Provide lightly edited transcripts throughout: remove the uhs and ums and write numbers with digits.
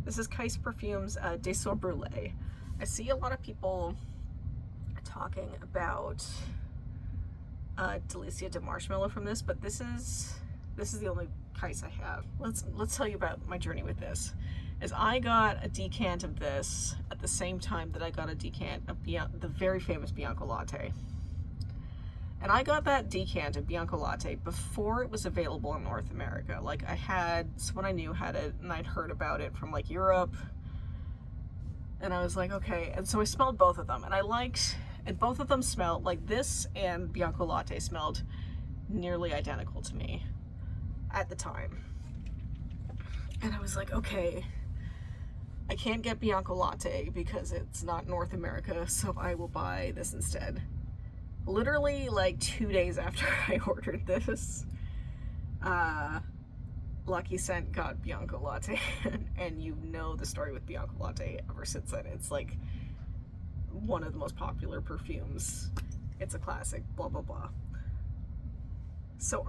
This is Kyse Perfumes Douceur Brulee. I see a lot of people talking about Delicia de Marshmallow from this, but this is the only Kyse I have. Let's tell you about my journey with this. As I got a decant of this at the same time that I got a decant of the very famous Bianco Latte. And I got that decant of Bianco Latte before it was available in North America. Like, I had someone I knew had it, and I'd heard about it from like Europe. And I was like, okay. And so I smelled both of them, and and both of them smelled like this, and Bianco Latte smelled nearly identical to me at the time. And I was like, okay, I can't get Bianco Latte because it's not North America, so I will buy this instead. Literally like 2 days after I ordered this, Lucky Scent got Bianco Latte, and you know the story with Bianco Latte ever since then. It's like one of the most popular perfumes. It's a classic, blah blah blah. So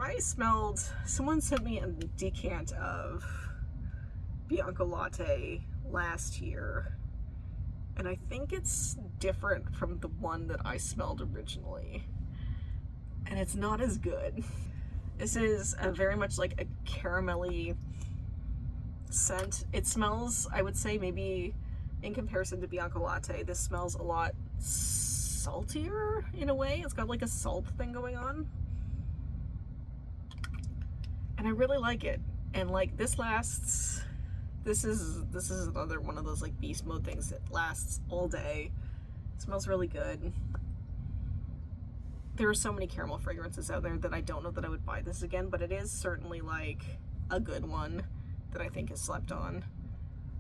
someone sent me a decant of Bianco Latte last year, and I think it's different from the one that I smelled originally, and it's not as good. This is very much like a caramelly scent. It smells, I would say, maybe in comparison to Bianco Latte, this smells a lot saltier in a way. It's got like a salt thing going on, and I really like it. And like this lasts. This is another one of those like beast mode things that lasts all day. It smells really good. There are so many caramel fragrances out there that I don't know that I would buy this again, but it is certainly like a good one that I think is slept on,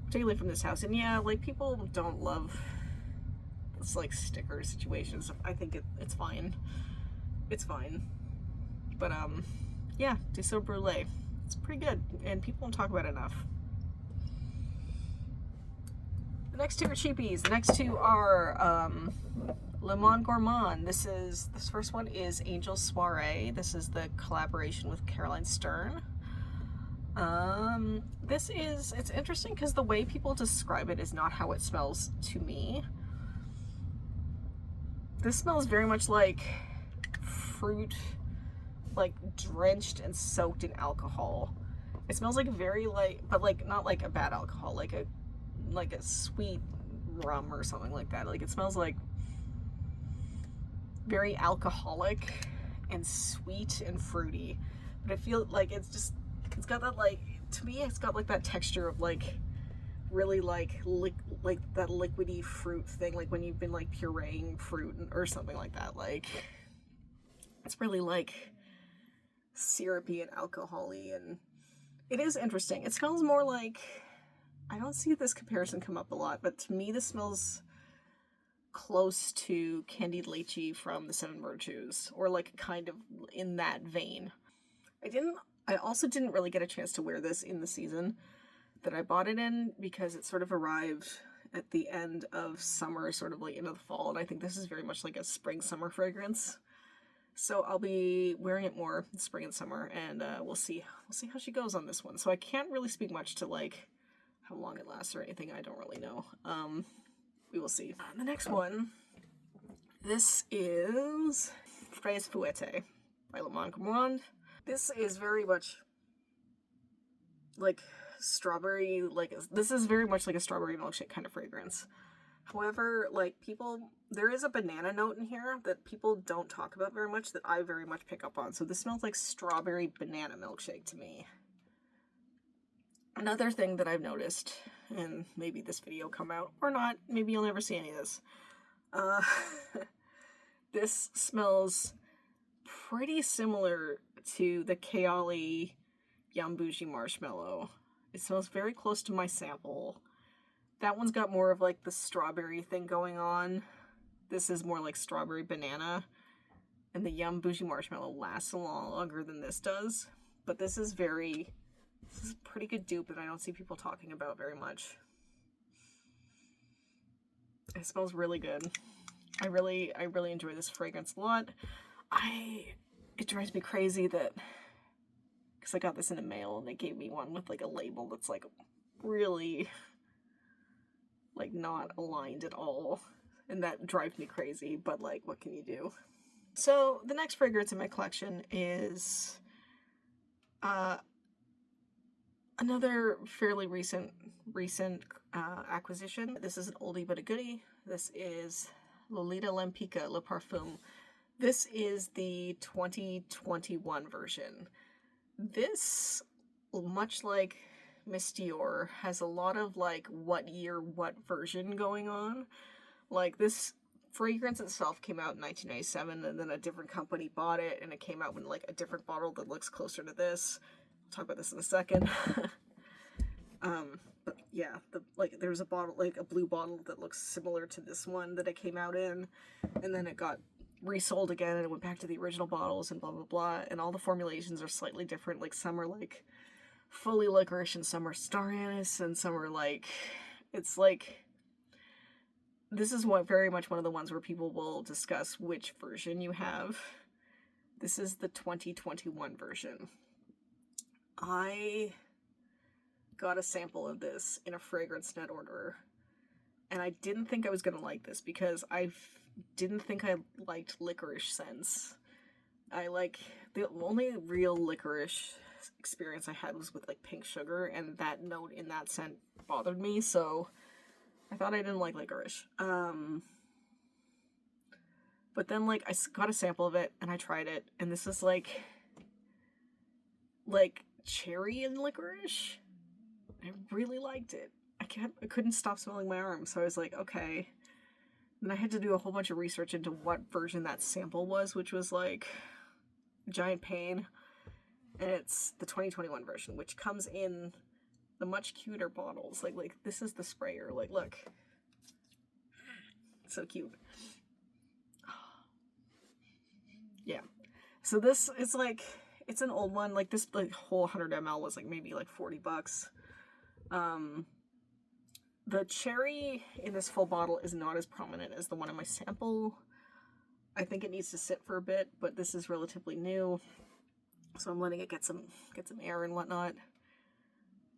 particularly from this house. And yeah, like, people don't love this like sticker situation, so I think it's fine. It's fine. But yeah, Douceur Brulee. It's pretty good, and people don't talk about it enough. The next two are cheapies. The next two are Le Monde Gourmand. This first one is Angel Soirée. This is the collaboration with Caroline Stern. It's interesting because the way people describe it is not how it smells to me. This smells very much like fruit, like drenched and soaked in alcohol. It smells like very light, but like not like a bad alcohol, like a sweet rum or something like that. Like, it smells like very alcoholic and sweet and fruity, but I feel like it's got that, like, to me it's got like that texture of like really like that liquidy fruit thing, like when you've been like pureeing fruit or something like that. Like, it's really like syrupy and alcohol-y, and it is interesting. It smells more like, I don't see this comparison come up a lot, but to me this smells close to Candied Lychee from the Seven Virtues, or like kind of in that vein. I also didn't really get a chance to wear this in the season that I bought it in, because it sort of arrived at the end of summer, sort of like into the fall, and I think this is very much like a spring-summer fragrance. So I'll be wearing it more in spring and summer, and we'll see how she goes on this one. So I can't really speak much to like how long it lasts or anything. I don't really know. We will see. The next one, this is Fraise Fouettée by Le Monde Gourmand. This is very much like strawberry, this is very much like a strawberry milkshake kind of fragrance. However, like, there is a banana note in here that people don't talk about very much that I very much pick up on. So this smells like strawberry banana milkshake to me. Another thing that I've noticed, and maybe this video will come out or not, maybe you'll never see any of this. This smells pretty similar to the Kayali Yum Bougie Marshmallow. It smells very close to my sample. That one's got more of like the strawberry thing going on. This is more like strawberry banana. And the Yum Bougie Marshmallow lasts a lot longer than this does. But this is a pretty good dupe that I don't see people talking about very much. It smells really good. I really enjoy this fragrance a lot. It drives me crazy that, because I got this in the mail and they gave me one with like a label that's like really like not aligned at all, and that drives me crazy, but like what can you do? So the next fragrance in my collection is another fairly recent acquisition. This is an oldie but a goodie. This is Lolita Lempicka Le Parfum. This is the 2021 version. This, much like Miss Dior, has a lot of like what year, what version going on. Like this fragrance itself came out in 1997, and then a different company bought it, and it came out in like a different bottle that looks closer to this. I'll talk about this in a second. But yeah, there's a bottle, like a blue bottle that looks similar to this one that it came out in, and then it got resold again and it went back to the original bottles and blah blah blah, and all the formulations are slightly different. Like some are like fully licorice and some are star anise and some are like, it's like, this is very much one of the ones where people will discuss which version you have. This is the 2021 version. I got a sample of this in a fragrance net order, and I didn't think I was gonna like this because I didn't think I liked licorice scents. The only real licorice experience I had was with like pink sugar, and that note in that scent bothered me, so I thought I didn't like licorice. But then like I got a sample of it and I tried it, and this is like cherry and licorice. I really liked it. I couldn't stop smelling my arm, so I was like, okay. Then I had to do a whole bunch of research into what version that sample was, which was like a giant pain. And it's the 2021 version, which comes in the much cuter bottles. Like this is the sprayer. Like, look. So cute. Yeah. So this is like, it's an old one. Like this like whole 100 ml was like maybe like $40. The cherry in this full bottle is not as prominent as the one in my sample. I think it needs to sit for a bit, but this is relatively new, so I'm letting it get some air and whatnot.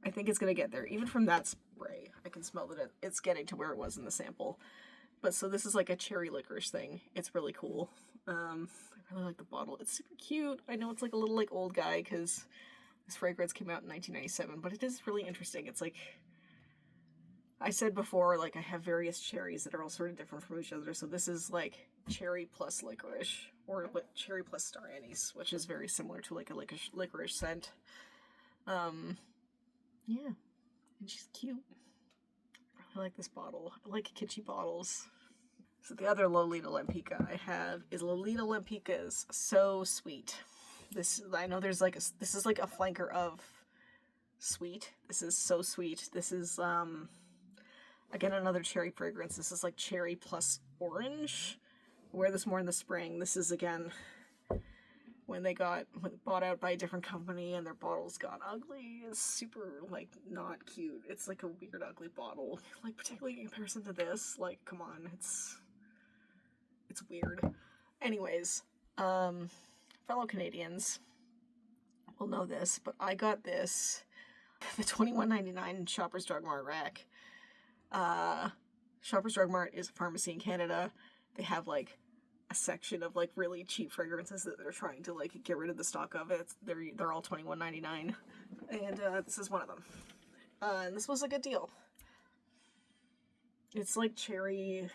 I think it's gonna get there. Even from that spray, I can smell that it's getting to where it was in the sample. But so this is like a cherry licorice thing. It's really cool. I really like the bottle. It's super cute. I know it's like a little like old guy because this fragrance came out in 1997, but it is really interesting. It's like, I said before, like I have various cherries that are all sort of different from each other. So this is like cherry plus licorice, or like cherry plus star anise, which is very similar to like a licorice scent. Yeah, and she's cute. I like this bottle. I like kitschy bottles. So the other Lolita Lempicka I have is Lolita Lempicka's So Sweet. This, I know there's like this is like a flanker of sweet. This is So Sweet. This is again another cherry fragrance. This is like cherry plus orange. I wear this more in the spring. This is again when they got bought out by a different company and their bottles got ugly. It's super like not cute. It's like a weird ugly bottle. Like particularly in comparison to this. Like come on, it's weird. Anyways, fellow Canadians will know this, but I got this, the $21.99 Shoppers Drug Mart rack. Shoppers Drug Mart is a pharmacy in Canada. They have like a section of like really cheap fragrances that they're trying to like get rid of the stock of. They're all $21.99, and this is one of them. And this was a good deal. It's like cherry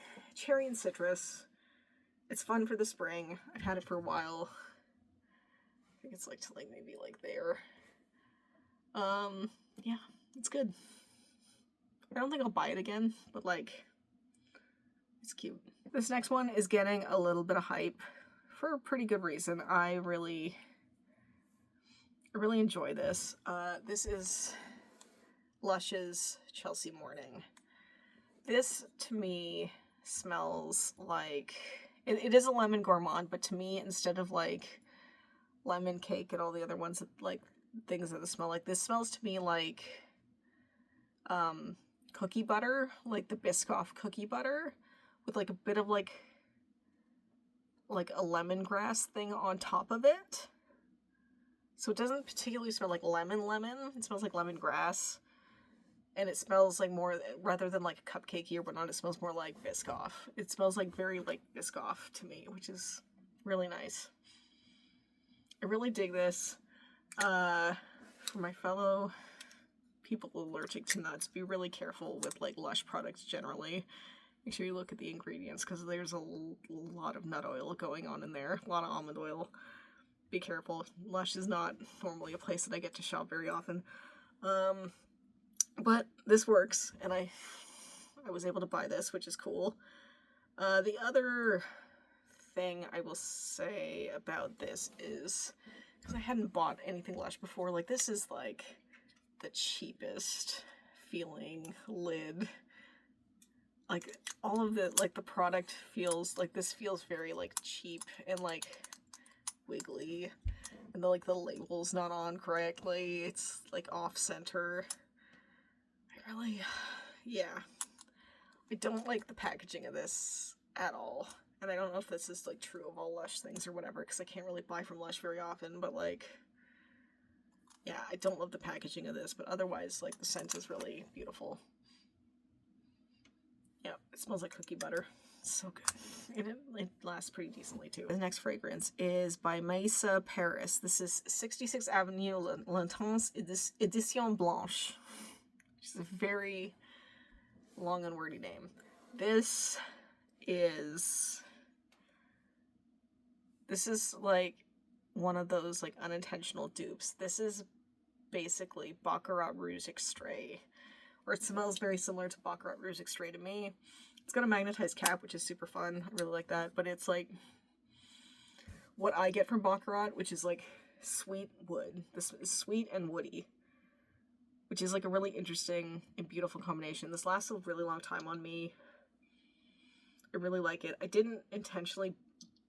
and citrus. It's fun for the spring. I've had it for a while. I think it's like to like maybe like there. Yeah, it's good. I don't think I'll buy it again, but like, it's cute. This next one is getting a little bit of hype for a pretty good reason. I really enjoy this. This is Lush's Chelsea Morning. This to me smells like, it is a lemon gourmand, but to me, instead of like lemon cake and all the other ones that like things that smell like, this smells to me like cookie butter, like the Biscoff cookie butter with like a bit of like a lemongrass thing on top of it. So it doesn't particularly smell like lemon. It smells like lemongrass. And it smells like more, rather than like cupcakey or whatnot, it smells more like Biscoff. It smells like very like Biscoff to me, which is really nice. I really dig this. For my fellow people allergic to nuts, be really careful with like Lush products generally. Make sure you look at the ingredients because there's a lot of nut oil going on in there, a lot of almond oil. Be careful. Lush is not normally a place that I get to shop very often. But this works, and I was able to buy this, which is cool. The other thing I will say about this is, because I hadn't bought anything Lush before, like this is like the cheapest feeling lid. Like all of the, like the product feels, like this feels very like cheap and like wiggly. And the, like the label's not on correctly. It's like off center. I really, yeah. I don't like the packaging of this at all. And I don't know if this is like true of all Lush things or whatever, because I can't really buy from Lush very often, but like, yeah, I don't love the packaging of this, but otherwise, like, the scent is really beautiful. Yeah, it smells like cookie butter. It's so good. And it lasts pretty decently, too. The next fragrance is by Maïssa Paris. This is 66 Avenue L'Intense Edition Blanche. Which is a very long and wordy name. This is like one of those like unintentional dupes. This is basically Baccarat Rouge Extrait, or it smells very similar to Baccarat Rouge Extrait to me. It's got a magnetized cap, which is super fun. I really like that, but it's like what I get from Baccarat, which is like sweet wood. This is sweet and woody, which is like a really interesting and beautiful combination. This lasts a really long time on me. I really like it. I didn't intentionally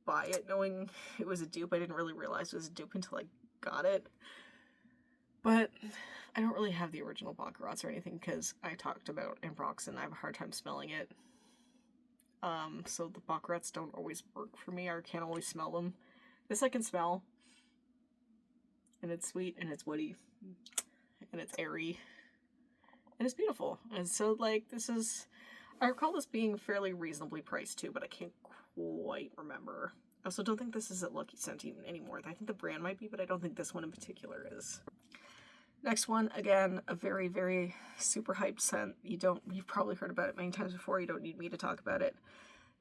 buy it knowing it was a dupe. I didn't really realize it was a dupe until I got it. But I don't really have the original Baccarats or anything because I talked about Ambroxan. I have a hard time smelling it. So the Baccarats don't always work for me, or I can't always smell them. This I can smell. And it's sweet, and it's woody, and it's airy, and it's beautiful. And so, like, this is... I recall this being fairly reasonably priced too, but I can't quite remember. I also don't think this is at Lucky Scent even anymore. I think the brand might be, but I don't think this one in particular is. Next one, again, a very, very super hyped scent. You've probably heard about it many times before. You don't need me to talk about it.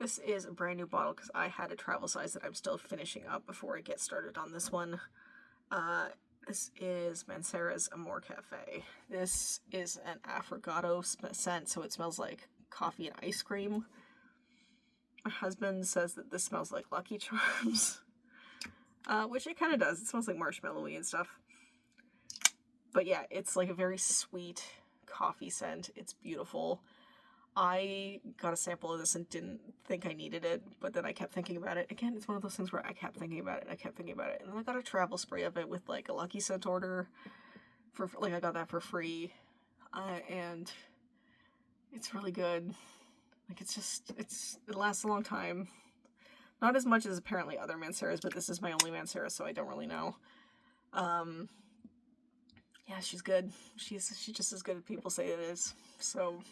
This is a brand new bottle because I had a travel size that I'm still finishing up before I get started on this one. This is Mancera's Amour Cafe. This is an affogato scent, so it smells like coffee and ice cream. My husband says that this smells like Lucky Charms, which it kind of does. It smells like marshmallowy and stuff. But yeah, it's like a very sweet coffee scent. It's beautiful. I got a sample of this and didn't think I needed it, but then I kept thinking about it. Again, it's one of those things where I kept thinking about it, and then I got a travel spray of it with like a Lucky Scent order for, like, I got that for free, and it's really good. Like, it lasts a long time. Not as much as apparently other Manceras, but this is my only Mancera, so I don't really know. Yeah, she's good. She's just as good as people say it is. So,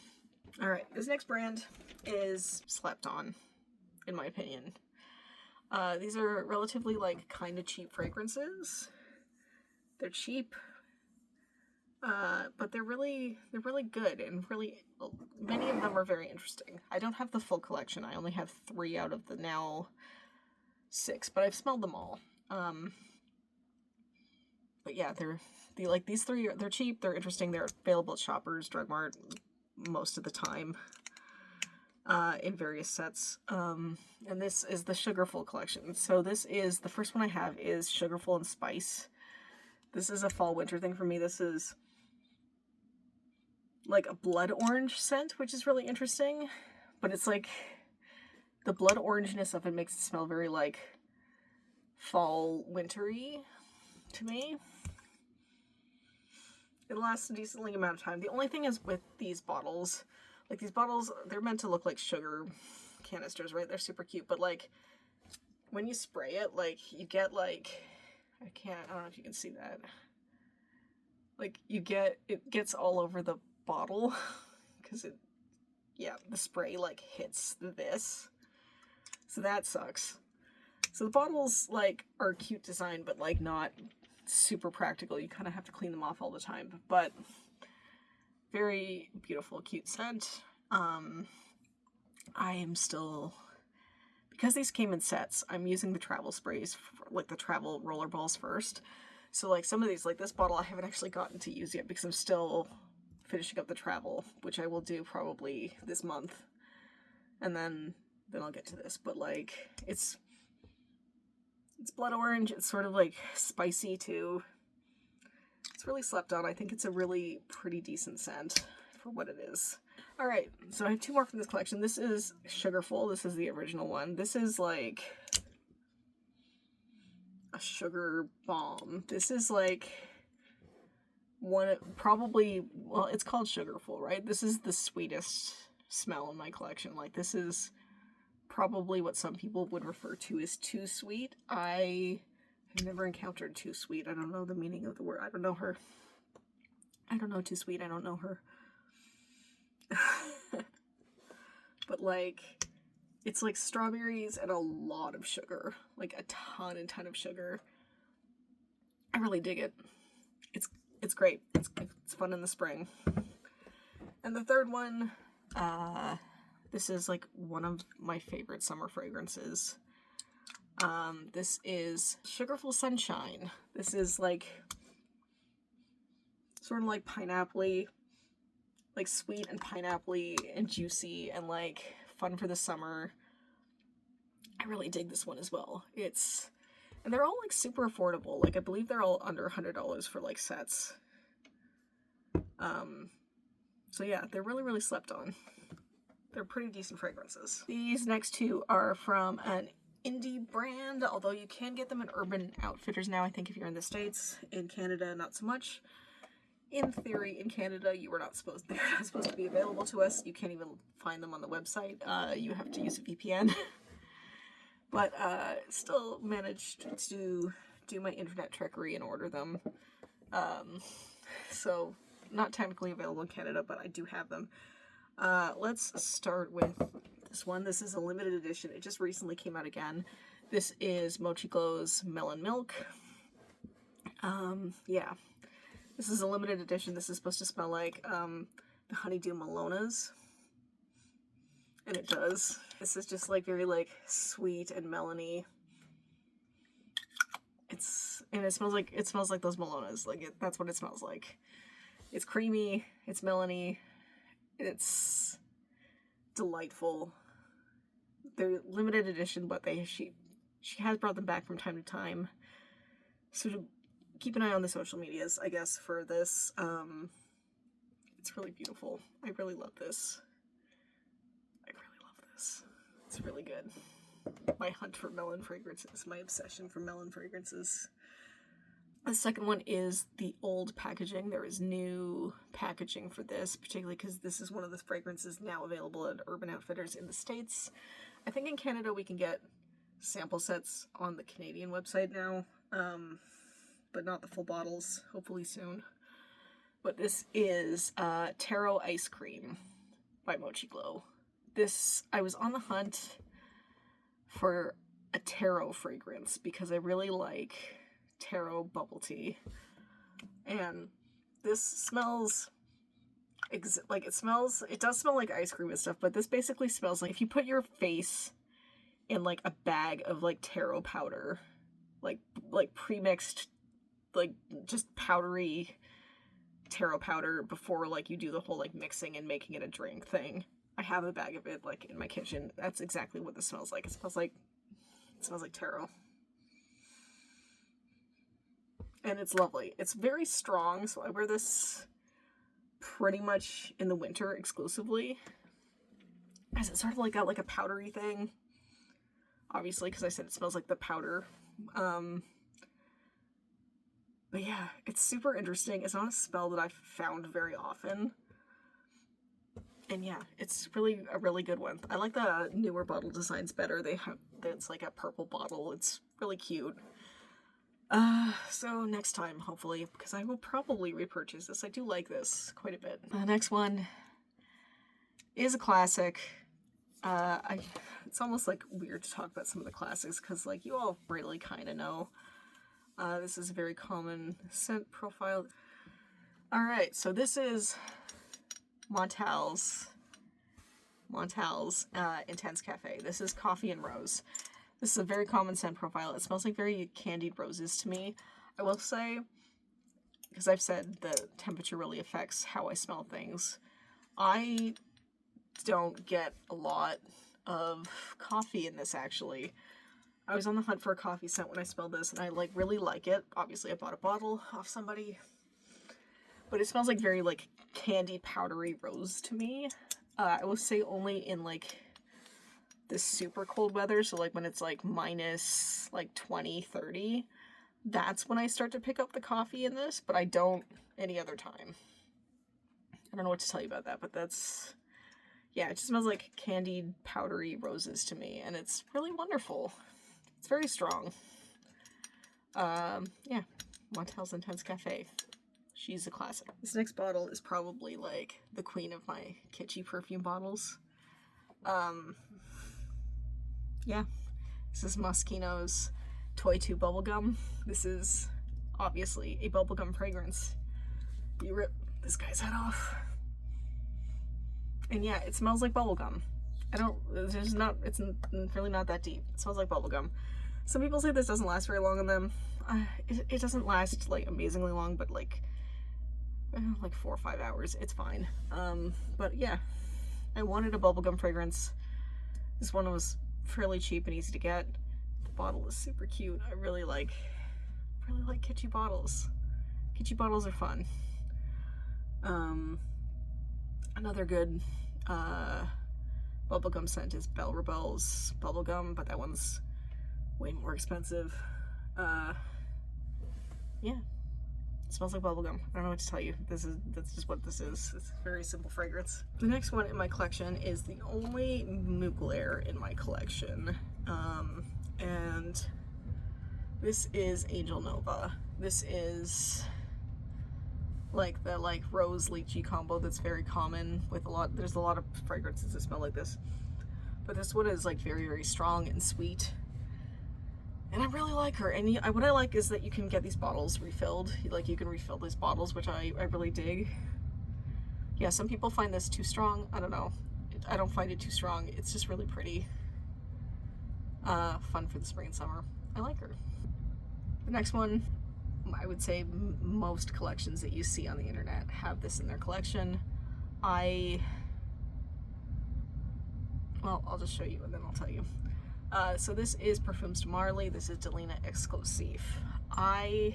alright, this next brand is slept on, in my opinion. These are relatively, like, kind of cheap fragrances. They're cheap, but they're really good, and really, many of them are very interesting. I don't have the full collection. I only have 3 out of the now 6, but I've smelled them all. But yeah, these 3, they're cheap, they're interesting, they're available at Shoppers, Drug Mart, most of the time, in various sets. And this is the Sugarful collection. So this is, the first one I have is Sugarful and Spice. This is a fall-winter thing for me. This is like a blood orange scent, which is really interesting. But it's like, the blood orangeness of it makes it smell very like fall wintry to me. It lasts a decently amount of time. The only thing is with these bottles, like these bottles, they're meant to look like sugar canisters, right? They're super cute, but like when you spray it, like you get like, I don't know if you can see that. Like it gets all over the bottle because the spray like hits this, so that sucks. So the bottles like are cute design, but like not super practical. You kind of have to clean them off all the time, but very beautiful, cute scent. I am still, because these came in sets, I'm using the travel sprays, like the travel roller balls first. So like some of these, like this bottle I haven't actually gotten to use yet because I'm still finishing up the travel, which I will do probably this month. And then I'll get to this. But like it's blood orange, it's sort of like spicy too. It's really slept on. I think it's a really pretty decent scent for what it is. Alright, so I have 2 more from this collection. This is Sugarful. This is the original one. This is like a sugar bomb. This is like one, probably, well, it's called Sugarful, right? This is the sweetest smell in my collection. Like, this is probably what some people would refer to as too sweet. I have never encountered too sweet. I don't know the meaning of the word. I don't know her. I don't know too sweet. I don't know her. But like, it's like strawberries and a lot of sugar, like a ton of sugar. I really dig it. It's great. It's fun in the spring. And the third one, this is like one of my favorite summer fragrances. This is Sugarful Sunshine. This is like sort of like pineapple-y, like sweet and pineapple-y and juicy and like fun for the summer. I really dig this one as well. And they're all like super affordable. Like I believe they're all under $100 for like sets. So yeah, they're really slept on. They're pretty decent fragrances. These next 2 are from an indie brand, although you can get them in Urban Outfitters now, I think, if you're in the States. In Canada, not so much. In theory, in Canada, they're not supposed to be available to us. You can't even find them on the website. You have to use a VPN. But still managed to do my internet trickery and order them. So not technically available in Canada, but I do have them. Let's start with this one. This is a limited edition. It just recently came out again. This is Mochiglow's Melon Milk. Yeah. This is a limited edition. This is supposed to smell like the Honeydew Melonas. And it does. This is just like very like sweet and melony. It smells like those Melonas. Like that's what it smells like. It's creamy, it's melony, it's delightful. They're limited edition, but she has brought them back from time to time. So to keep an eye on the social medias, I guess, for this. It's really beautiful. I really love this. It's really good. My hunt for melon fragrances, my obsession for melon fragrances. The second one is the old packaging. There is new packaging for this, particularly because this is one of the fragrances now available at Urban Outfitters in the States. I think in Canada we can get sample sets on the Canadian website now, but not the full bottles, hopefully soon. But this is Taro Ice Cream by Mochiglow. I was on the hunt for a Taro fragrance because I really like Taro bubble tea. And this smells it does smell like ice cream and stuff, but this basically smells like if you put your face in like a bag of like Taro powder, like pre-mixed, like just powdery Taro powder before like you do the whole like mixing and making it a drink thing. I have a bag of it like in my kitchen. That's exactly what this smells like. It smells like Taro. And it's lovely. It's very strong, so I wear this pretty much in the winter exclusively. As it's sort of like got like a powdery thing. Obviously, because I said it smells like the powder. But yeah, it's super interesting. It's not a smell that I've found very often. And yeah, it's really a really good one. I like the newer bottle designs better. It's like a purple bottle. It's really cute. So next time, hopefully, because I will probably repurchase this. I do like this quite a bit. The next one is a classic. It's almost like weird to talk about some of the classics because like you all really kind of know. This is a very common scent profile. All right, so this is Montal's Intense Cafe. This is coffee and rose. This is a very common scent profile. It smells like very candied roses to me. I will say, because I've said the temperature really affects how I smell things, I don't get a lot of coffee in this actually. I was on the hunt for a coffee scent when I smelled this and I like really like it. Obviously I bought a bottle off somebody, but it smells like very like candied powdery rose to me. I will say only in like this super cold weather, so like when it's like minus like 20, 30, that's when I start to pick up the coffee in this, but I don't any other time. I don't know what to tell you about that, but that's, yeah, it just smells like candied powdery roses to me, and it's really wonderful. It's very strong. Yeah, Montal's Intense Cafe. She's a classic. This next bottle is probably like the queen of my kitschy perfume bottles. Yeah, this is Moschino's Toy 2 Bubblegum. This is obviously a bubblegum fragrance. You rip this guy's head off. And yeah, it smells like bubblegum. It's really not that deep. It smells like bubblegum. Some people say this doesn't last very long on them. It doesn't last like amazingly long, but like 4 or 5 hours, it's fine. But yeah, I wanted a bubblegum fragrance. This one was fairly cheap and easy to get. The bottle is super cute. I really like kitschy bottles. Kitschy bottles are fun. Another good bubblegum scent is Belle Rebelle's bubblegum, but that one's way more expensive. Yeah, it smells like bubblegum. I don't know what to tell you. That's just what this is. It's a very simple fragrance. The next one in my collection is the only Mugler in my collection, and this is Angel Nova. This is like the rose lychee combo that's very common with there's a lot of fragrances that smell like this, but this one is like very, very strong and sweet, and I really like her. And what I like is that you can get these bottles refilled. You can refill these bottles, which I really dig. Yeah, some people find this too strong. I don't know. I don't find it too strong. It's just really pretty. Fun for the spring and summer. I like her. The next one, I would say most collections that you see on the internet have this in their collection. I'll just show you and then I'll tell you. So this is Perfumes de Marly. This is Delina Exclusive. I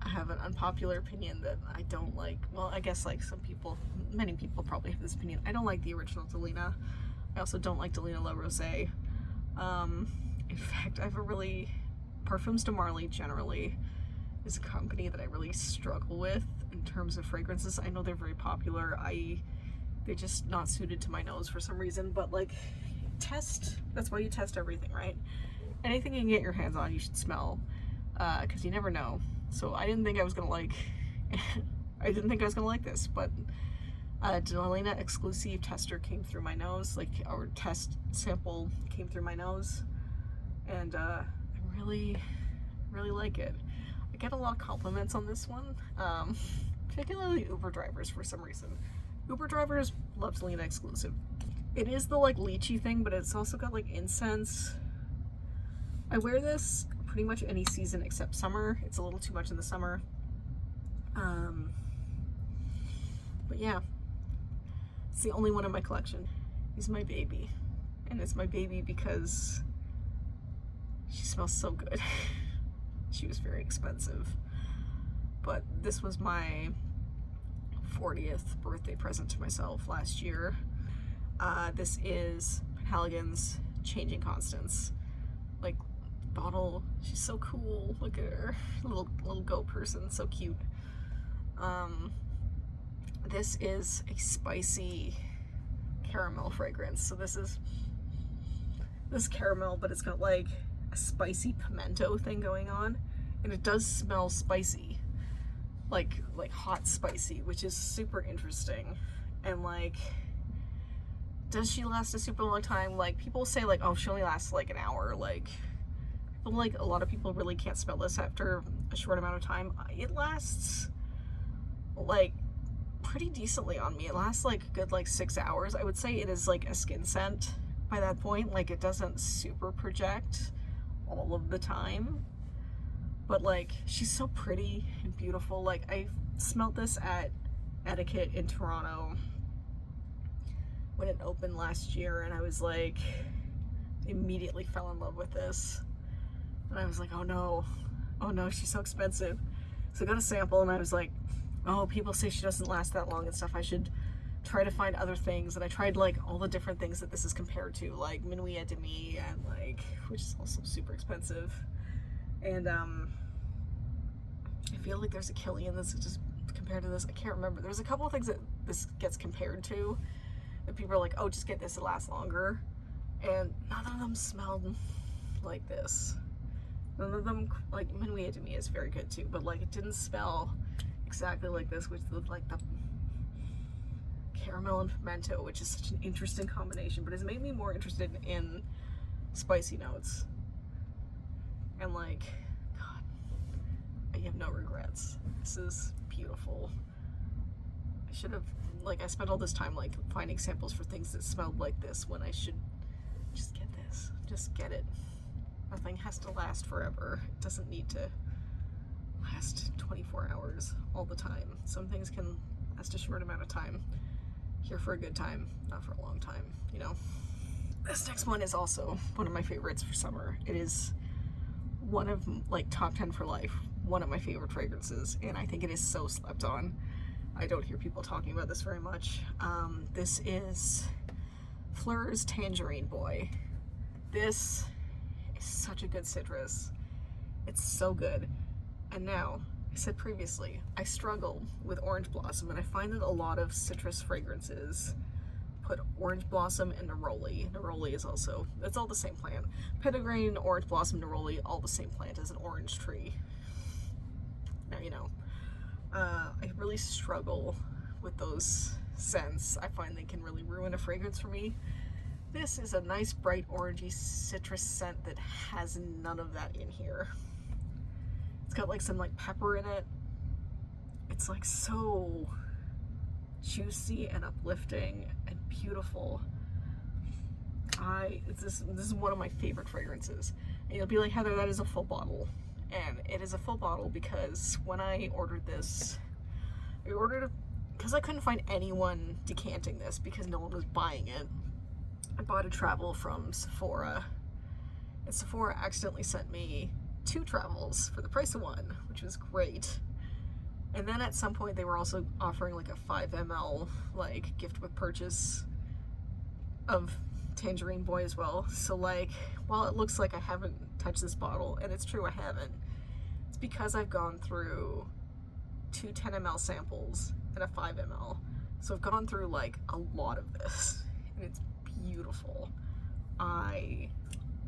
have an unpopular opinion that I don't like. Well, I guess like many people probably have this opinion. I don't like the original Delina. I also don't like Delina La Rosée. In fact, Perfumes de Marly generally is a company that I really struggle with in terms of fragrances. I know they're very popular. They're just not suited to my nose for some reason, but like that's why you test everything, right? Anything you can get your hands on, you should smell, because you never know. So I didn't think I was gonna like this, but Delina Exclusive tester came through my nose, like our test sample came through my nose, and I really like it. I get a lot of compliments on this one, particularly Uber drivers for some reason. Uber drivers love Delina Exclusive. It is the like lychee thing, but it's also got like incense. I wear this pretty much any season except summer. It's a little too much in the summer. But yeah, it's the only one in my collection. It's my baby, and it's my baby because she smells so good. She was very expensive, but this was my 40th birthday present to myself last year. This is Penhaligon's Changing Constants. Like, bottle, she's so cool. Look at her, little goat person, so cute. This is a spicy caramel fragrance. So this caramel, but it's got like a spicy pimento thing going on, and it does smell spicy, like hot spicy, which is super interesting. And like, does she last a super long time? Like, people say like, oh, she only lasts like an hour. Like a lot of people really can't smell this after a short amount of time. It lasts like pretty decently on me. It lasts like a good like 6 hours. I would say it is like a skin scent by that point. Like, it doesn't super project all of the time, but like, she's so pretty and beautiful. Like, I smelled this at Etiquette in Toronto when it opened last year, and I was like, immediately fell in love with this. And I was like, oh no, she's so expensive. So I got a sample and I was like, oh, people say she doesn't last that long and stuff. I should try to find other things. And I tried like all the different things that this is compared to, like Minuit et Demi, and like, which is also super expensive. And I feel like there's a Killian that's just compared to this. I can't remember. There's a couple of things that this gets compared to that people are like, oh, just get this, to last longer. And none of them smelled like this. None of them, like Minuit et Demi is very good too, but like, it didn't smell exactly like this, which looked like the caramel and pimento, which is such an interesting combination, but it's made me more interested in spicy notes. And like, God, I have no regrets. This is beautiful. I should have, like, I spent all this time like finding samples for things that smelled like this, when I should just get this. Just get it. Nothing has to last forever. It doesn't need to last 24 hours all the time. Some things can last a short amount of time. Here for a good time, not for a long time, you know? This next one is also one of my favorites for summer. It is one of, like, top 10 for life, one of my favorite fragrances, and I think it is so slept on. I don't hear people talking about this very much. This is Phlur's Tangerine Boy. This is such a good citrus. It's so good. And now, I said previously, I struggle with orange blossom, and I find that a lot of citrus fragrances put orange blossom and neroli. Neroli is also, it's all the same plant. Petitgrain, orange blossom, neroli, all the same plant as an orange tree. Now you know. I really struggle with those scents. I find they can really ruin a fragrance for me. This is a nice bright orangey citrus scent that has none of that in here. It's got like some like pepper in it. It's like so juicy and uplifting and beautiful. This is one of my favorite fragrances. And you'll be like, Heather, that is a full bottle. And it is a full bottle because when I ordered this, I ordered it because I couldn't find anyone decanting this because no one was buying it. I bought a travel from Sephora, and Sephora accidentally sent me 2 travels for the price of 1, which was great. And then at some point they were also offering like a 5 ml like gift with purchase of Tangerine Boy as well. So like, while it looks like I haven't touched this bottle, and it's true I haven't, it's because I've gone through 2 10 ml samples and a 5 ml. So I've gone through like a lot of this, and it's beautiful.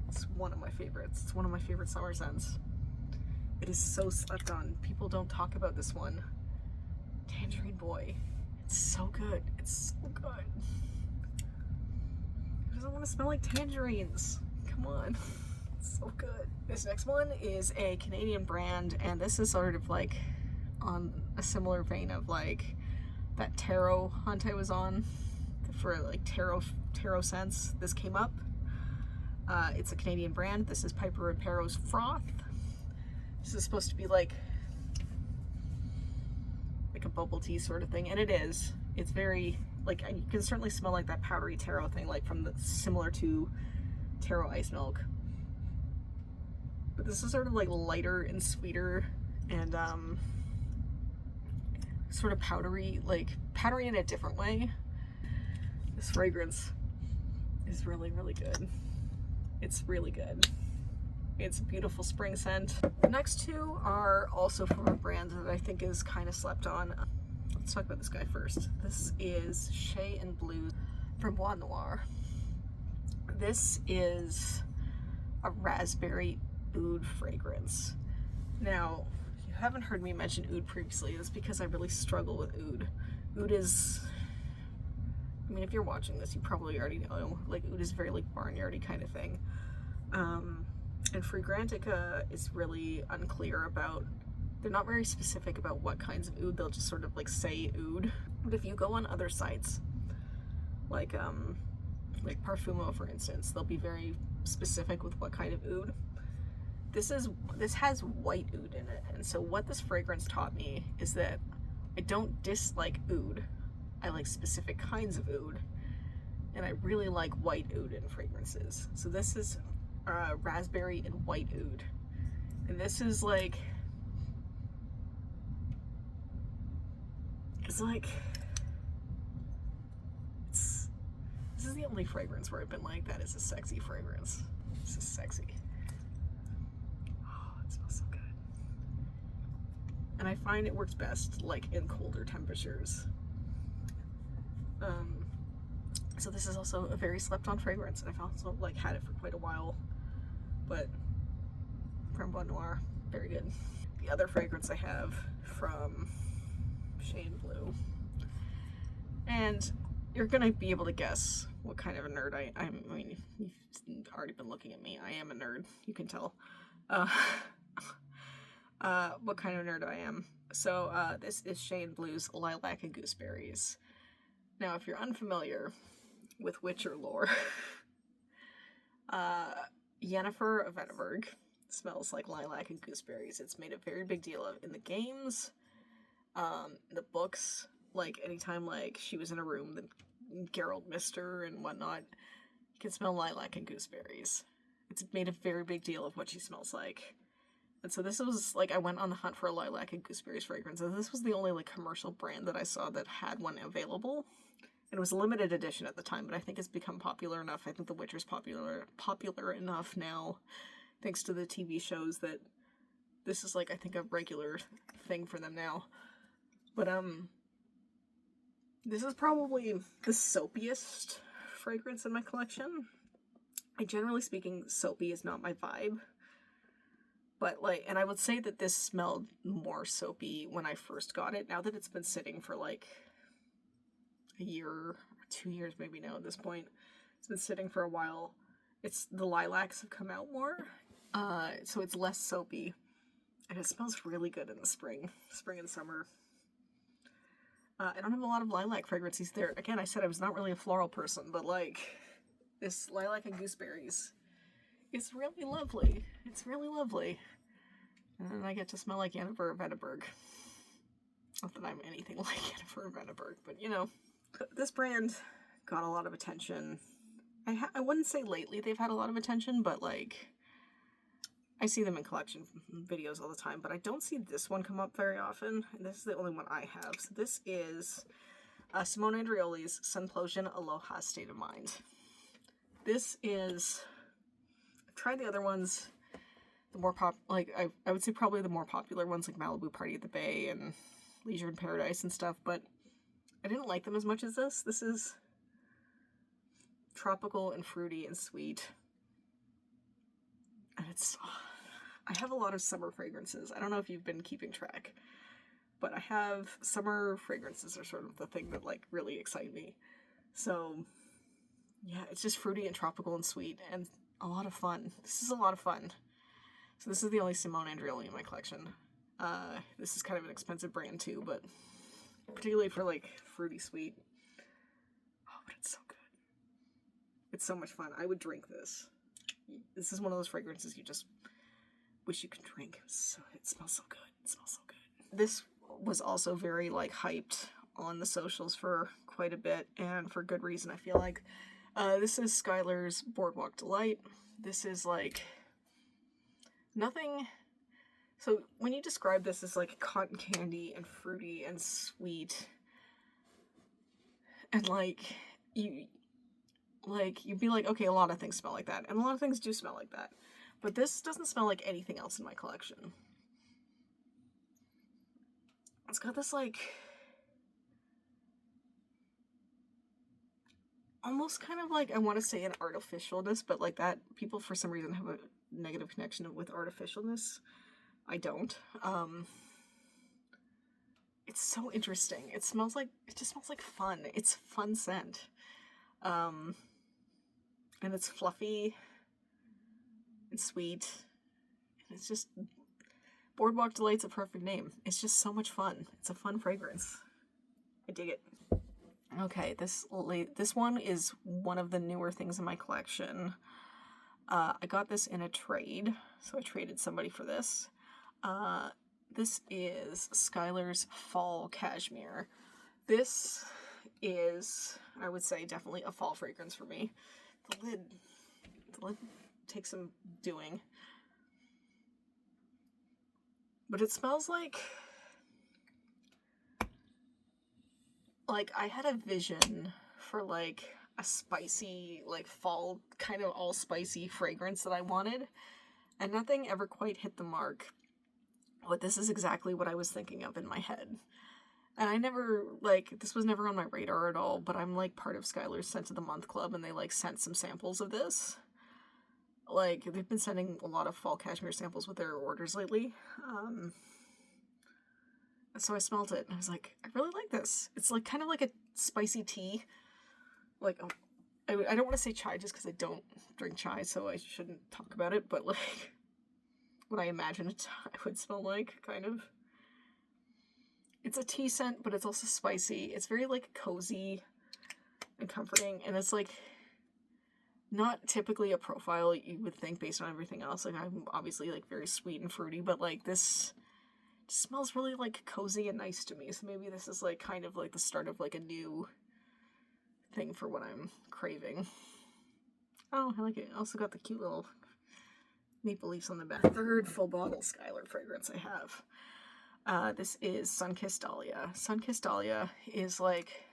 It's one of my favorites. It's one of my favorite summer scents. It is so slept on. People don't talk about this one. Tangerine Boy. It's so good. It's so good. Who doesn't want to smell like tangerines? Come on. It's so good. This next one is a Canadian brand, and this is sort of like on a similar vein of like that Taro hunt I was on for like Taro scents. This came up. It's a Canadian brand. This is Piper and Perro's Froth. This is supposed to be like a bubble tea sort of thing, and it is. It's very, like, you can certainly smell like that powdery taro thing, like from the, similar to taro ice milk. But this is sort of like lighter and sweeter and sort of powdery, like powdery in a different way. This fragrance is really, really good. It's really good. It's a beautiful spring scent. The next 2 are also from a brand that I think is kind of slept on. Let's talk about this guy first. This is Shay and Blue from Noire. This is a raspberry oud fragrance. Now, if you haven't heard me mention oud previously, it's because I really struggle with oud. Oud is, I mean, if you're watching this, you probably already know, like, oud is very, like, barnyardy kind of thing. And Fragrantica is really unclear about, they're not very specific about what kinds of oud, they'll just sort of, like, say oud. But if you go on other sites, like Parfumo, for instance, they'll be very specific with what kind of oud. This has white oud in it, and so what this fragrance taught me is that I don't dislike oud. I like specific kinds of oud, and I really like white oud in fragrances. So this is raspberry and white oud, and this is like, this is the only fragrance where I've been like, that is a sexy fragrance. This is sexy. Oh, it smells so good. And I find it works best like in colder temperatures. So this is also a very slept on fragrance, and I've also like had it for quite a while, but Framboise Noire, very good. The other fragrance I have from Shay and Blue, and you're gonna be able to guess what kind of a nerd I mean, you've already been looking at me. I am a nerd, you can tell. What kind of nerd I am. So this is Shay and Blue's Lilac and Gooseberries. Now, if you're unfamiliar with Witcher lore, Yennefer of Edinburgh smells like lilac and gooseberries. It's made a very big deal of in the games, the books, like anytime like she was in a room that Geralt missed her and whatnot, you can smell lilac and gooseberries. It's made a very big deal of what she smells like. And so this was like, I went on the hunt for a lilac and gooseberries fragrance, and this was the only like commercial brand that I saw that had one available. It was a limited edition at the time, but I think it's become popular enough. I think The Witcher's popular enough now, thanks to the TV shows, that this is like, I think, a regular thing for them now. But this is probably the soapiest fragrance in my collection. Generally speaking, soapy is not my vibe. But like, and I would say that this smelled more soapy when I first got it. Now that it's been sitting for like a year or 2 years maybe now at this point, it's been sitting for a while, the lilacs have come out more, so it's less soapy, and it smells really good in the spring and summer. I don't have a lot of lilac fragrances there. Again, I said I was not really a floral person, but like this lilac and gooseberries, it's really lovely. It's really lovely. And then I get to smell like Yennefer of Edinburgh. Not that I'm anything like Yennefer of Edinburgh, but you know. This brand got a lot of attention. I wouldn't say lately they've had a lot of attention, but like, I see them in collection videos all the time, but I don't see this one come up very often, and this is the only one I have. So this is Simone Andreoli's Sunplosion Aloha State of Mind. This is, I've tried the other ones, the more I would say probably the more popular ones like Malibu Party at the Bay and Leisure in Paradise and stuff, but I didn't like them as much as this. This is tropical and fruity and sweet. And I have a lot of summer fragrances. I don't know if you've been keeping track, but I have summer fragrances are sort of the thing that like really excite me. So yeah, it's just fruity and tropical and sweet and a lot of fun. This is a lot of fun. So this is the only Simone Andreoli in my collection. This is kind of an expensive brand too, but particularly for like fruity sweet. Oh, but it's so good. It's so much fun. I would drink this. This is one of those fragrances you just wish you could drink. It smells so good. It smells so good. This was also very like hyped on the socials for quite a bit, and for good reason, I feel like. This is Skylar's Boardwalk Delight. This is like nothing. So when you describe this as like cotton candy and fruity and sweet, and like you'd be like, okay, a lot of things smell like that, and a lot of things do smell like that, but this doesn't smell like anything else in my collection. It's got this like almost kind of like, I want to say an artificialness, but like that people for some reason have a negative connection with artificialness. I don't. It's so interesting. It just smells like fun. It's fun scent. And it's fluffy and sweet. And it's just, Boardwalk Delight's a perfect name. It's just so much fun. It's a fun fragrance. I dig it. Okay, this one is one of the newer things in my collection. I got this in a trade, so I traded somebody for this. This is Skylar's Fall Cashmere. This is, I would say, definitely a fall fragrance for me. The lid takes some doing. But it smells like I had a vision for like a spicy, like fall, kind of all spicy fragrance that I wanted, and nothing ever quite hit the mark. But this is exactly what I was thinking of in my head. And I never, this was never on my radar at all, but I'm like part of Skylar's Scent of the Month Club, and they like sent some samples of this. Like, they've been sending a lot of fall cashmere samples with their orders lately. So I smelled it, and I was like, I really like this. It's like kind of like a spicy tea. Like, I don't want to say chai just because I don't drink chai, so I shouldn't talk about it, but like, what I imagine a chai would smell like, kind of. It's a tea scent, but it's also spicy. It's very like cozy and comforting, and it's like not typically a profile you would think based on everything else. Like, I'm obviously like very sweet and fruity, but like this just smells really like cozy and nice to me. So maybe this is like kind of like the start of like a new thing for what I'm craving. Oh, I like it. I also got the cute little maple leaves on the back. Third full bottle Skylar fragrance I have. This is Sunkissed Dahlia. Sunkissed Dahlia is like,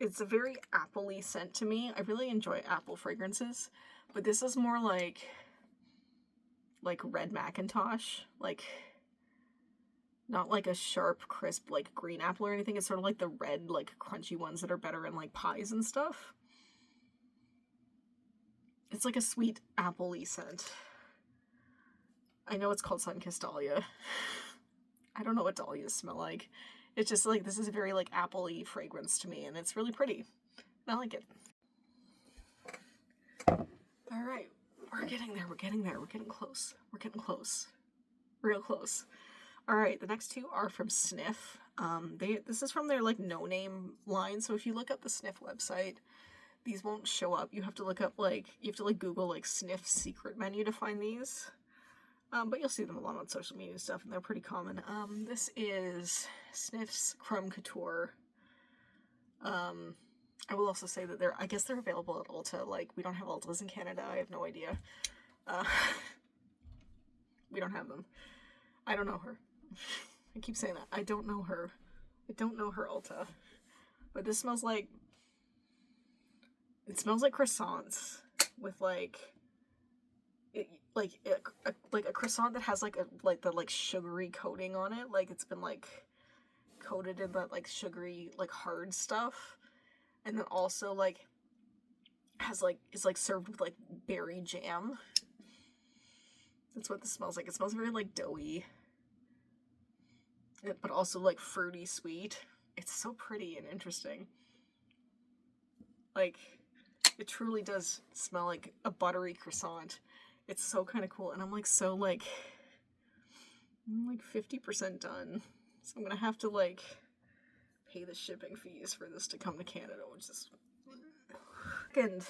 it's a very apple-y scent to me. I really enjoy apple fragrances, but this is more like red Macintosh, like not like a sharp, crisp, like green apple or anything. It's sort of like the red, like crunchy ones that are better in like pies and stuff. It's like a sweet apple-y scent. I know it's called Sunkissed Dahlia. I don't know what dahlias smell like. It's just like, this is a very like apple-y fragrance to me, and it's really pretty. I like it. Alright, we're getting there, we're getting close. We're getting close. Real close. Alright, the next two are from Sniff. This is from their like no-name line, so if you look up the Sniff website, these won't show up. You have to look up you have to Google like Sniff secret menu to find these. But you'll see them a lot on social media and stuff, and they're pretty common. This is Sniff's Chrome Couture. I will also say that I guess they're available at Ulta. Like, we don't have Ultas in Canada. I have no idea. We don't have them. I don't know her. I keep saying that. I don't know her. I don't know her Ulta. But this smells like, it smells like croissants with a croissant that has the sugary coating on it. Like, it's been coated in that sugary hard stuff, and then also is served with berry jam. That's what this smells like. It smells very doughy, but also fruity sweet. It's so pretty and interesting. It truly does smell like a buttery croissant. It's so kind of cool, and I'm 50% done, so I'm gonna have to pay the shipping fees for this to come to Canada, which is second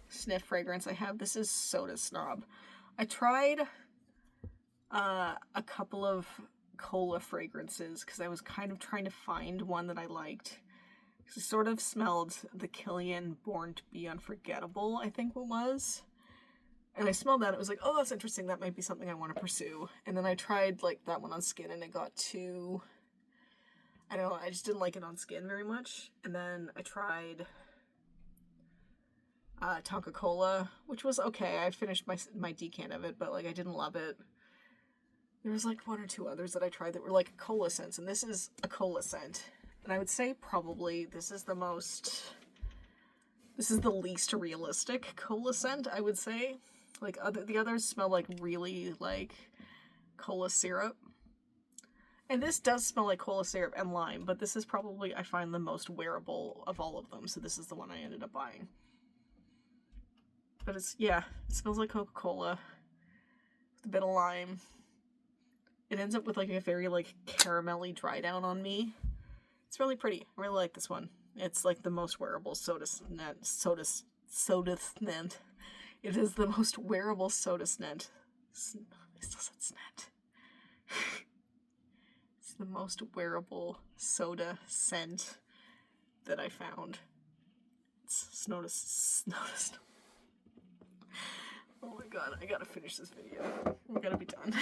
Sniff fragrance I have. This is Soda Snob. I tried a couple of cola fragrances because I was kind of trying to find one that I liked. It sort of smelled the Killian Born to Be Unforgettable, I think it was. And I smelled that, it was like, oh, that's interesting, that might be something I want to pursue. And then I tried, that one on skin, and it got too, I don't know, I just didn't like it on skin very much. And then I tried Tonka Cola, which was okay. I finished my decant of it, but, I didn't love it. There was, one or two others that I tried that were, cola scents, and this is a cola scent. And I would say probably this is the most This is the least realistic cola scent, I would say. Like, the others smell like really, like, cola syrup. And this does smell like cola syrup and lime, but this is probably, I find, the most wearable of all of them, so this is the one I ended up buying. But it's, yeah, it smells like Coca-Cola with a bit of lime. It ends up with, like, a very, like, caramelly dry down on me. It's really pretty. I really like this one. It's, like, the most wearable soda scent. It is the most wearable soda scent. I still said scent. It's the most wearable soda scent that I found. It's Snotus. Oh my god, I gotta finish this video. We gotta be done.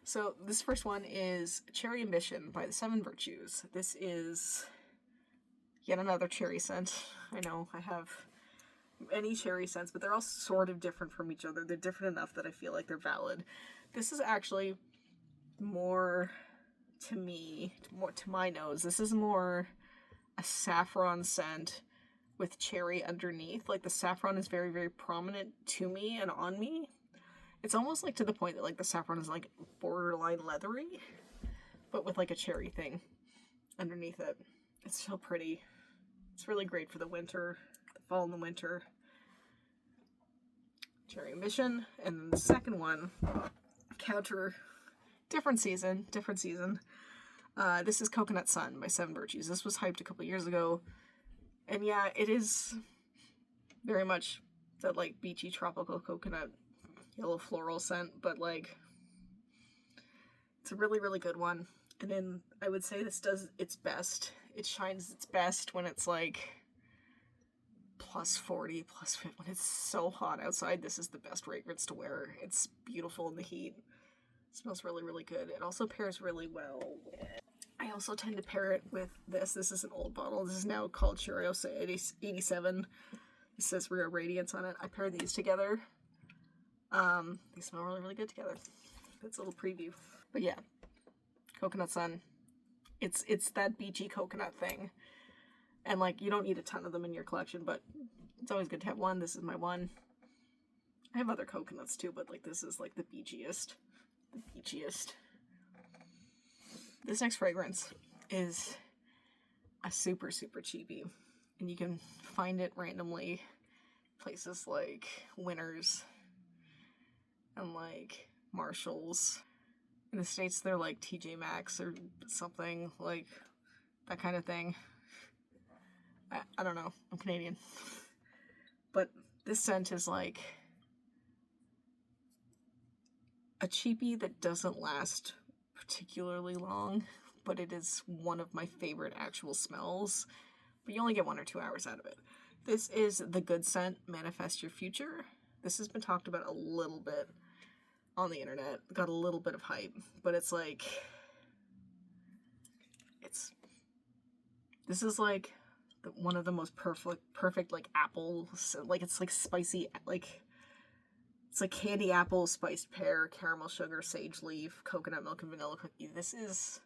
So this first one is Cherry Ambition by the Seven Virtues. This is yet another cherry scent. I know I have many cherry scents, but they're all sort of different from each other. They're different enough that I feel like they're valid. This is actually more, to me, more to my nose, this is more a saffron scent with cherry underneath. Like, the saffron is very, very prominent to me and on me. It's almost like to the point that, like, the saffron is, like, borderline leathery, but with, like, a cherry thing underneath it. It's so pretty. It's really great for the winter, the fall and the winter. Cherry Ambition. And then the second one, different season. This is Coconut Sun by Seven Virtues. This was hyped a couple years ago. And yeah, it is very much that, like, beachy tropical coconut yellow floral scent, but, like, it's a really, really good one. And then I would say this does its best. It shines its best when it's, like, plus 40, plus 50. When it's so hot outside, this is the best fragrance to wear. It's beautiful in the heat. It smells really, really good. It also pairs really well with... I also tend to pair it with this. This is an old bottle. This is now called Churiosa 87. It says Real Radiance on it. I pair these together. They smell really, really good together. That's a little preview. But yeah, Coconut Sun. It's that beachy coconut thing. And, like, you don't need a ton of them in your collection, but it's always good to have one. This is my one. I have other coconuts too, but, like, this is, like, the beachiest. The beachiest. This next fragrance is a super, super cheapie. And you can find it randomly places like Winners and, like, Marshalls. In the States, they're like TJ Maxx or something, like that kind of thing. I don't know. I'm Canadian. But this scent is like a cheapie that doesn't last particularly long, but it is one of my favorite actual smells. But you only get 1 or 2 hours out of it. This is the good scent, Manifest Your Future. This has been talked about a little bit on the internet. Got a little bit of hype, but it's like, this is like one of the most perfect like apples. Like, it's like spicy, like, it's like candy apple, spiced pear, caramel sugar, sage leaf, coconut milk, and vanilla cookie. This is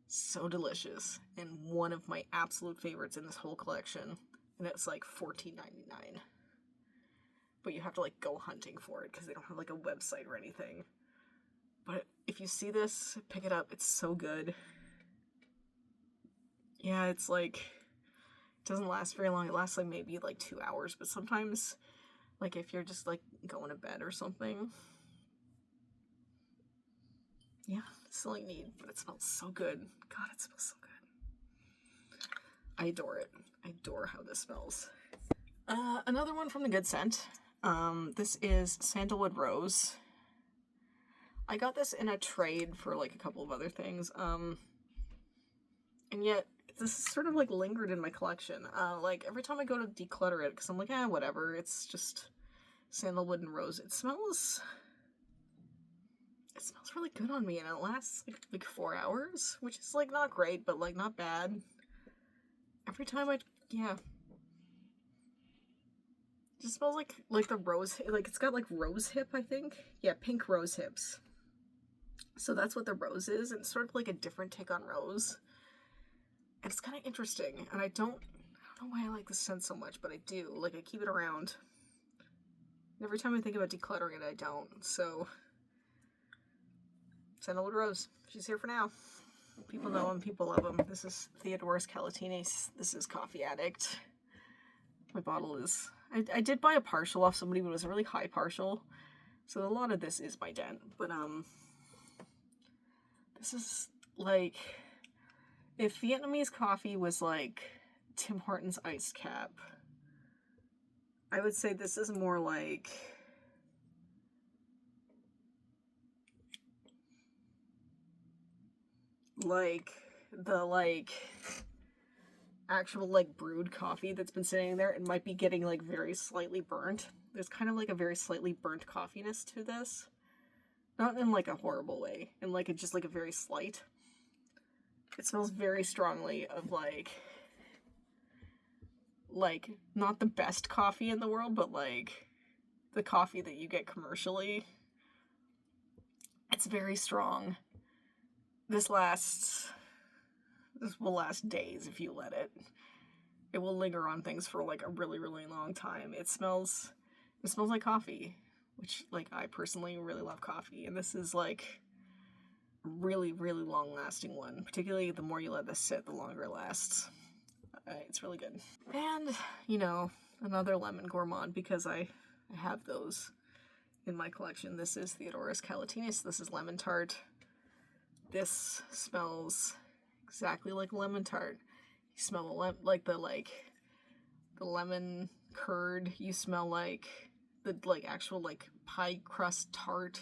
so delicious and one of my absolute favorites in this whole collection. And it's like $14.99. But you have to, like, go hunting for it because they don't have, like, a website or anything. But if you see this, pick it up. It's so good. Yeah, it's like, it doesn't last very long. It lasts, like, maybe, like, 2 hours. But sometimes, like, if you're just, like, going to bed or something, yeah, it's all you need. But it smells so good. God, it smells so good. I adore it. I adore how this smells. Another one from the good scent. This is Sandalwood Rose. I got this in a trade for, like, a couple of other things. And yet, this is sort of, like, lingered in my collection. Like, every time I go to declutter it, because I'm like, whatever, it's just sandalwood and rose. It smells really good on me, and it lasts, like 4 hours, which is, like, not great, but, like, not bad. Every time it just smells like the rose, like, it's got, like, rose hip, I think. Yeah, pink rose hips. So that's what the rose is, and it's sort of like a different take on rose. And it's kind of interesting, and I don't don't know why I like this scent so much, but I do. Like, I keep it around. Every time I think about decluttering it, I don't. So, Sandalwood Rose. She's here for now. People know him, people love him. This is Theodoros Kalatinis. This is Coffee Addict. My bottle is... I did buy a partial off somebody, but it was a really high partial. So a lot of this is my dent. But, this is, like... If Vietnamese coffee was, like, Tim Hortons iced cap, I would say this is more like... the actual brewed coffee that's been sitting there. It might be getting very slightly burnt. There's kind of a very slightly burnt coffeeness to this, not in a horrible way, in just a very slight. It smells very strongly of not the best coffee in the world, but the coffee that you get commercially. It's very strong. This will last days if you let it. It will linger on things for a really, really long time. It smells like coffee, which I personally really love coffee, and this is a really, really long lasting one. Particularly the more you let this sit, the longer it lasts. It's really good. And, another lemon gourmand, because I have those in my collection. This is Theodoros Kalatinis. This is lemon tart. This smells exactly like lemon tart. You smell the lemon curd. You smell the actual pie crust tart.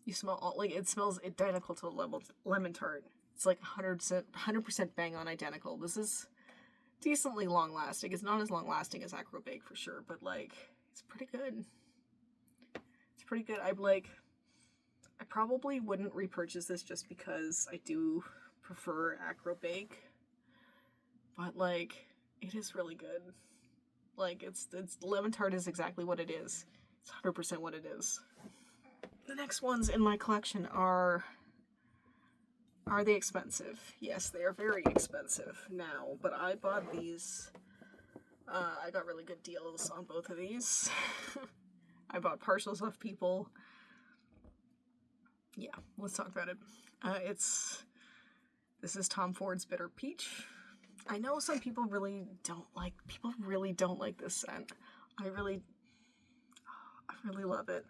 You smell all it smells identical to the lemon tart. It's 100% bang on identical. This is decently long lasting. It's not as long lasting as Acro Bake for sure, but it's pretty good. It's pretty good. I probably wouldn't repurchase this just because I do prefer Acro Bake, but it is really good. It's lemon tart is exactly what it is. It's 100% what it is. The next ones in my collection are they expensive? Yes, they are very expensive now, but I bought these. I got really good deals on both of these. I bought partials off people. Yeah, let's talk about it. This is Tom Ford's Bitter Peach. I know some people really don't like this scent. I really love it.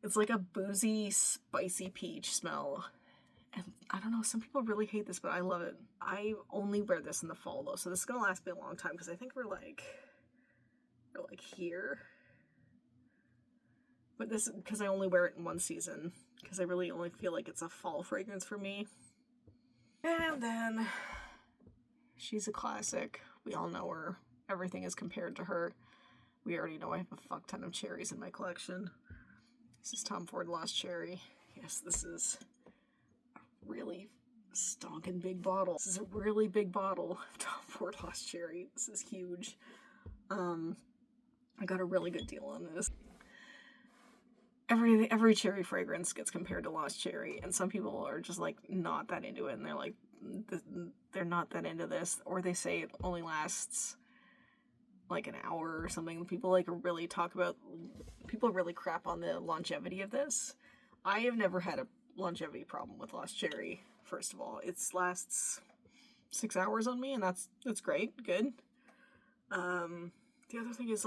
It's a boozy, spicy peach smell. And I don't know, some people really hate this, but I love it. I only wear this in the fall though, so this is gonna last me a long time because I think we're here. But this, because I only wear it in one season, because I really only feel it's a fall fragrance for me. And then, she's a classic. We all know her. Everything is compared to her. We already know I have a fuck ton of cherries in my collection. This is Tom Ford Lost Cherry. Yes, this is a really stonking big bottle. This is a really big bottle of Tom Ford Lost Cherry. This is huge. I got a really good deal on this. Every cherry fragrance gets compared to Lost Cherry, and some people are just not that into it, and they're not that into this, or they say it only lasts an hour or something. People really crap on the longevity of this. I have never had a longevity problem with Lost Cherry. First of all, it lasts 6 hours on me, and that's great, good. The other thing is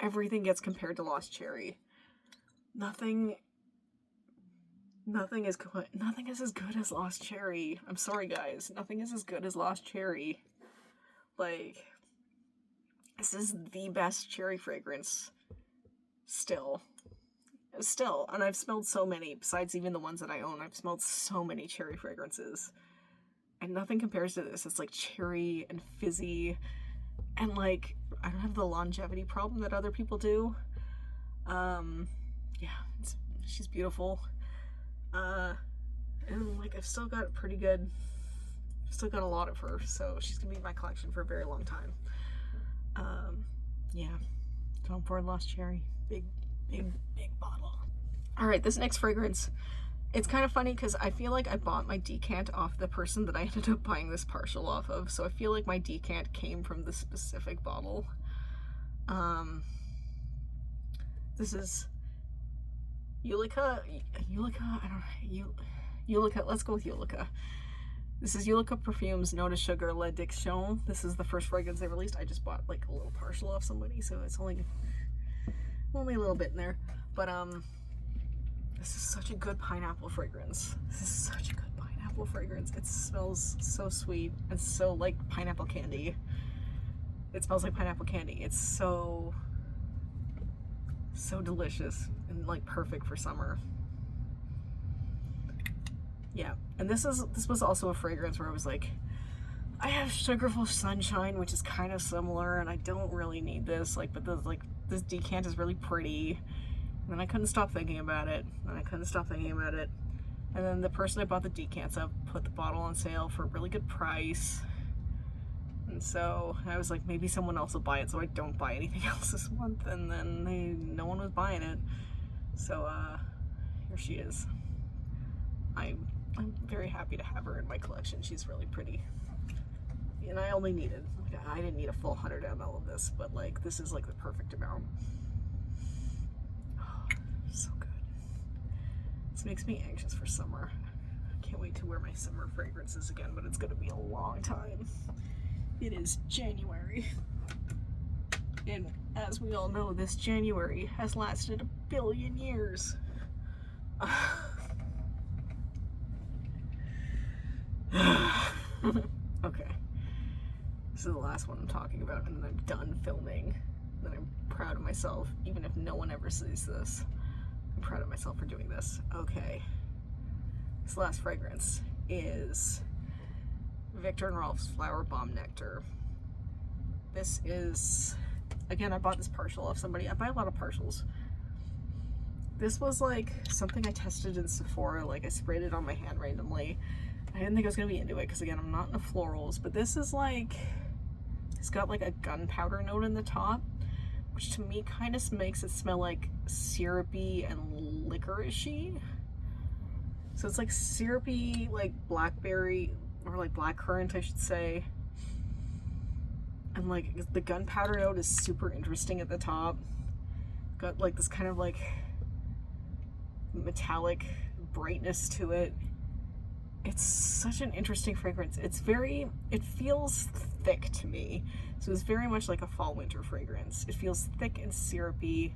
everything gets compared to Lost Cherry. Nothing is as good as Lost Cherry. I'm sorry, guys. Nothing is as good as Lost Cherry. This is the best cherry fragrance. Still. And I've smelled so many, besides even the ones that I own. I've smelled so many cherry fragrances. And nothing compares to this. It's cherry and fizzy. And I don't have the longevity problem that other people do. Yeah, she's beautiful. And I've still got a lot of her, so she's gonna be in my collection for a very long time. Yeah, Tom Ford Lost Cherry, big bottle. All right, this next fragrance It's kind of funny because I feel like I bought my decant off the person that I ended up buying this partial off of, so I feel like my decant came from this specific bottle. This is Lolita, let's go with Lolita. This is Lolita Perfumes Note Sugar L'Addiction. This is the first fragrance they released. I just bought like a little partial off somebody, so it's only a little bit in there. But this is such a good pineapple fragrance. This is such a good pineapple fragrance. It smells so sweet and so like pineapple candy. It smells like pineapple candy. It's so delicious and like perfect for summer. Yeah, and this was also a fragrance where I was like, I have Sugarful Sunshine, which is kind of similar, and I don't really need this. Like, but this decant is really pretty. And then I couldn't stop thinking about it. And then the person I bought the decants of put the bottle on sale for a really good price. And so I was like, maybe someone else will buy it, so I don't buy anything else this month. And then no one was buying it. So here she is. I'm very happy to have her in my collection. She's really pretty. And I only needed, I didn't need a full 100 ml of this, but like this is like the perfect amount. Oh, so good. This makes me anxious for summer. I can't wait to wear my summer fragrances again, but it's gonna be a long time. It is January. And as we all know, this January has lasted 1 billion years. Okay, this is the last one I'm talking about, and then I'm done filming. And I'm proud of myself, even if no one ever sees this. I'm proud of myself for doing this. Okay, this last fragrance is Viktor and Rolf's Flower Bomb Nectar. This is, again, I bought this partial off somebody. I buy a lot of partials. This was like something I tested in Sephora. Like I sprayed it on my hand randomly. I didn't think I was gonna be into it because again, I'm not into florals, but this is like, it's got like a gunpowder note in the top, which to me kind of makes it smell like syrupy and licorice-y. So it's like syrupy, like blackberry, or like blackcurrant, I should say. And like the gunpowder note is super interesting at the top. Got like this kind of like metallic brightness to it. It's such an interesting fragrance. It feels thick to me. So it's very much like a fall winter fragrance. It feels thick and syrupy.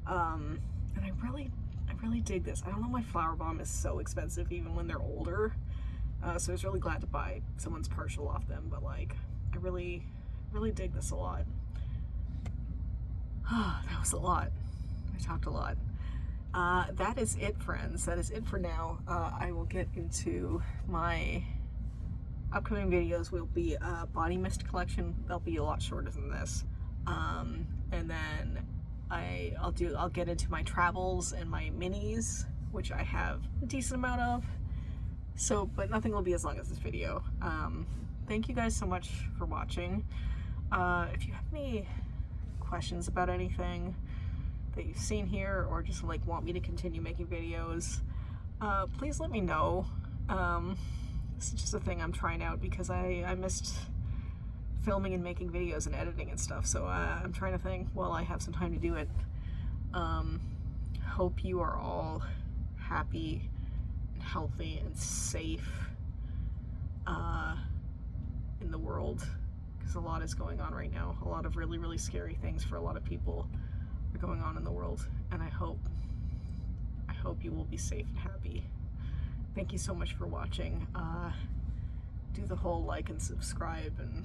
And I really dig this. I don't know why Flower Bomb is so expensive even when they're older. So I was really glad to buy someone's partial off them, but like, I really dig this a lot. That was a lot. I talked a lot. That is it, friends. That is it for now. I will get into my upcoming videos. Will be a body mist collection. They'll be a lot shorter than this. And then I'll get into my travels and my minis, which I have a decent amount of. So, but nothing will be as long as this video. Thank you guys so much for watching. If you have any questions about anything that you've seen here, or just like want me to continue making videos, please let me know. This is just a thing I'm trying out because I missed filming and making videos and editing and stuff, so I'm trying to think while I have some time to do it. Hope you are all happy and healthy and safe in the world, because a lot is going on right now. A lot of really scary things for a lot of people are going on in the world, and I hope you will be safe and happy. Thank you so much for watching. Do the whole like and subscribe and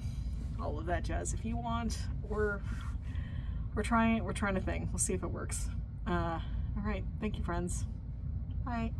all of that jazz if you want. We're trying to think. We'll see if it works. All right, thank you, friends. Bye.